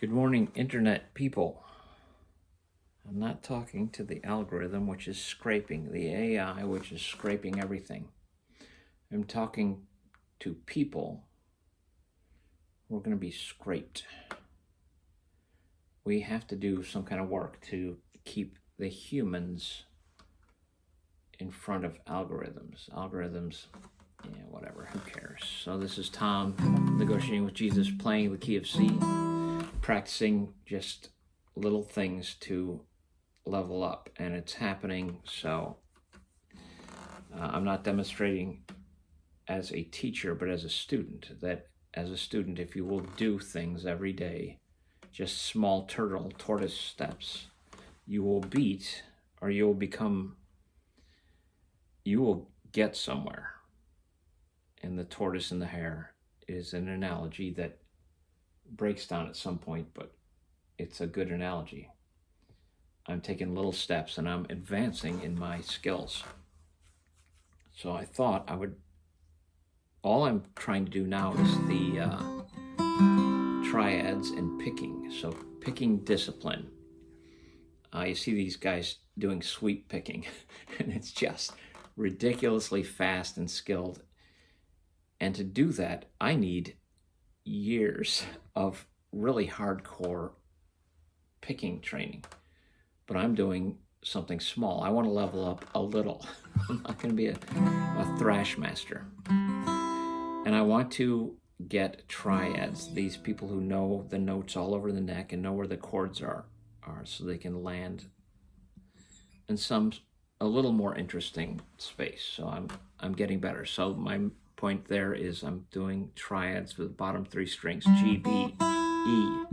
Good morning, Internet people. I'm not talking to the algorithm, which is scraping, the AI, which is scraping everything. I'm talking to people who are going to be scraped. We have to do some kind of work to keep the humans in front of algorithms. Algorithms, yeah, whatever, who cares? So this is Tom, negotiating with Jesus, playing the key of C, practicing just little things to level up, and it's happening. So I'm not demonstrating as a teacher, but as a student, that as a student, if you will do things every day, just small tortoise steps, you will beat, or you will get somewhere. And the tortoise and the hare is an analogy that breaks down at some point, but it's a good analogy. I'm taking little steps and I'm advancing in my skills. So I thought all I'm trying to do now is the triads and picking. So picking discipline. You see these guys doing sweep picking, and it's just ridiculously fast and skilled. And to do that, I need years of really hardcore picking training. But I'm doing something small. I want to level up a little. I'm not going to be a thrash master. And I want to get triads, these people who know the notes all over the neck and know where the chords are so they can land in a little more interesting space. So I'm getting better. So my point there is I'm doing triads with the bottom three strings, G, B, E.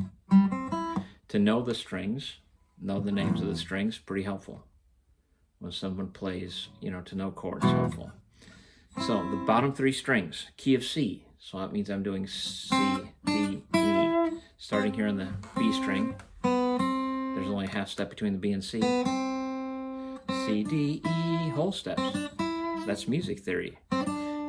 To know the strings, know the names of the strings, pretty helpful. When someone plays, to know chords, helpful. So the bottom three strings, key of C. So that means I'm doing C, D, E. Starting here on the B string, there's only a half step between the B and C. C, D, E, whole steps. That's music theory.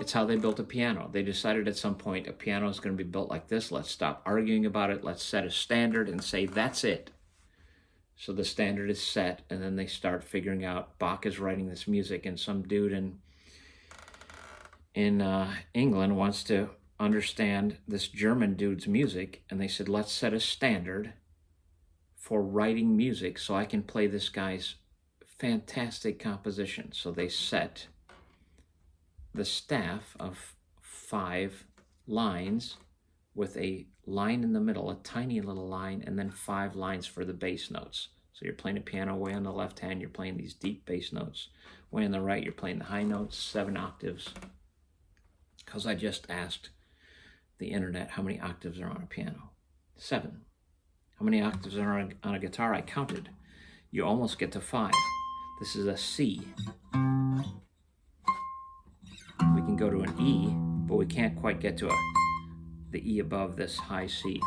It's how they built a piano. They decided at some point a piano is going to be built like this. Let's stop arguing about it. Let's set a standard and say that's it. So the standard is set, and then they start figuring out Bach is writing this music, and some dude in England wants to understand this German dude's music, and they said, let's set a standard for writing music so I can play this guy's fantastic composition. So they set the staff of 5 lines with a line in the middle, a tiny little line, and then 5 lines for the bass notes. So you're playing a piano way on the left hand, you're playing these deep bass notes. Way on the right, you're playing the high notes, 7 octaves. Because I just asked the internet how many octaves are on a piano. 7. How many octaves are on a guitar? I counted. You almost get to 5. This is a C. We can go to an E, but we can't quite get to the E above this high C.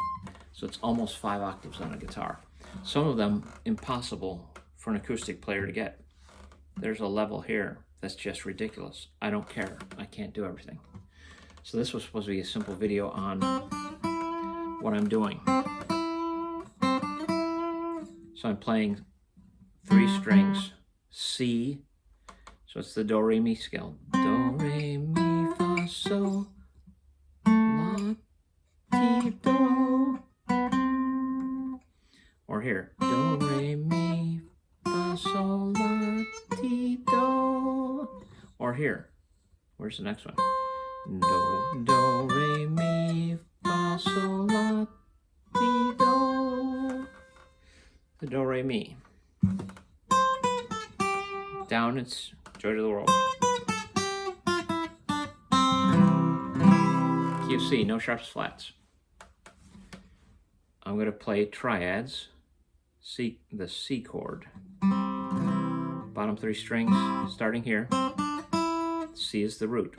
So it's almost 5 octaves on a guitar. Some of them impossible for an acoustic player to get. There's a level here that's just ridiculous. I don't care. I can't do everything. So this was supposed to be a simple video on what I'm doing. So I'm playing 3 strings, C. So it's the do, re, mi scale. Do, re, mi, fa, sol, la, ti, do. Or here, do, re, mi, fa, sol, la, ti, do. Or here, where's the next one? Do, re, mi, fa, sol, la, ti, do. The do, re, mi. Down, it's Joy to the World. Key of C, no sharps, flats. I'm going to play triads, the C chord. Bottom 3 strings, starting here. C is the root.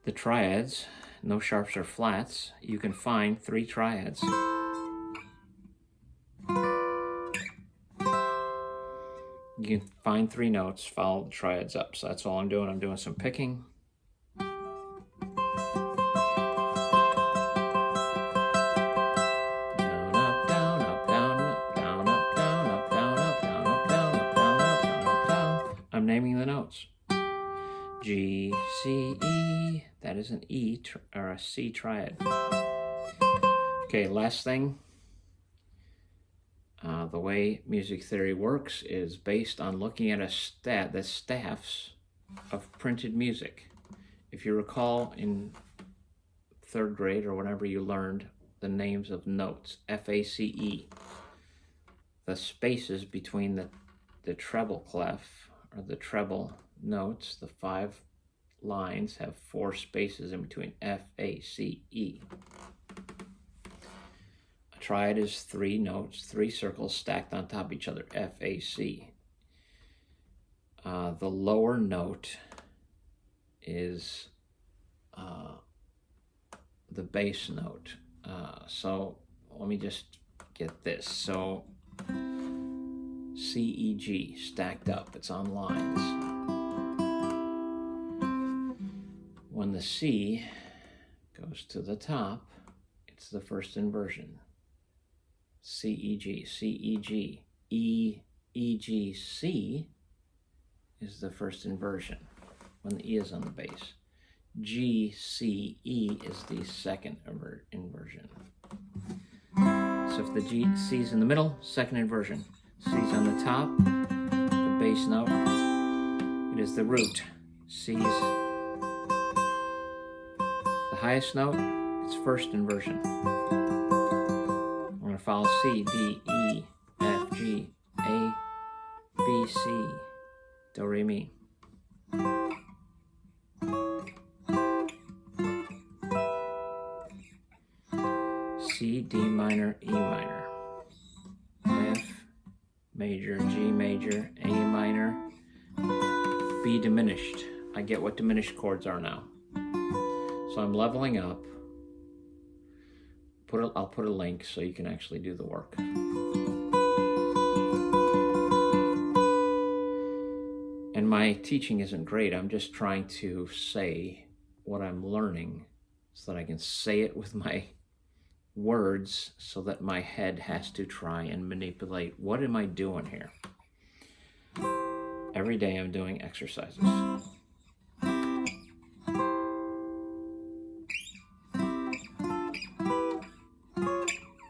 The triads, no sharps or flats, you can find 3 triads. You you can find 3 notes, follow the triads up. So that's all I'm doing. I'm doing some picking. I'm naming the notes. G, C, E. That is an E or a C triad. Okay, last thing. The way music theory works is based on looking at the staffs of printed music. If you recall in 3rd grade or whenever you learned the names of notes, F-A-C-E, the spaces between the treble clef or the treble notes, the 5 lines have 4 spaces in between, F-A-C-E. A triad is 3 notes, 3 circles stacked on top of each other, F-A-C. The lower note is the bass note. So let me just get this. So C, E, G stacked up, it's on lines. When the C goes to the top, it's the first inversion. C, E, G, C, E, G, E, E, G, C is the first inversion when the E is on the bass. G, C, E is the second inversion. So if the C is in the middle, second inversion. C is on the top, the bass note, it is the root. C is the highest note, it's first inversion. I'm going to follow C, D, E, F, G, A, B, C, Do, Re, Mi. C, D minor, E minor, F major, G major, A minor, B diminished. I get what diminished chords are now. So I'm leveling up. I'll put a link so you can actually do the work. And my teaching isn't great. I'm just trying to say what I'm learning so that I can say it with my words so that my head has to try and manipulate. What am I doing here? Every day I'm doing exercises.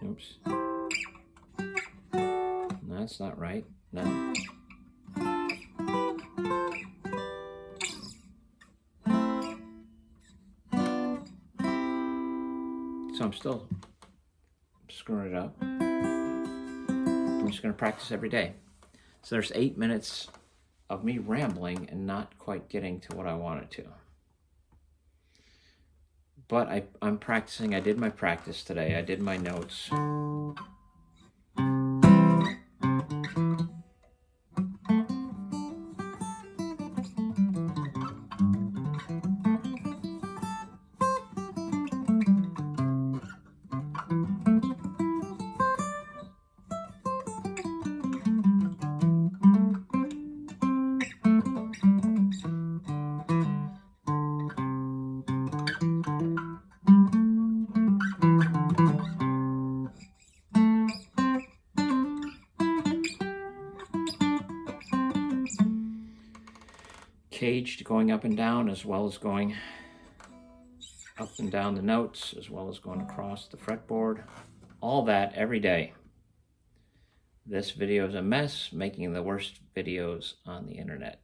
Oops. That's not right. No. So I'm still screwing it up. I'm just going to practice every day. So there's 8 minutes of me rambling and not quite getting to what I wanted to. But I'm practicing. I did my practice today. I did my notes. Caged, going up and down, as well as going up and down the notes, as well as going across the fretboard. All that every day. This video is a mess, making the worst videos on the internet.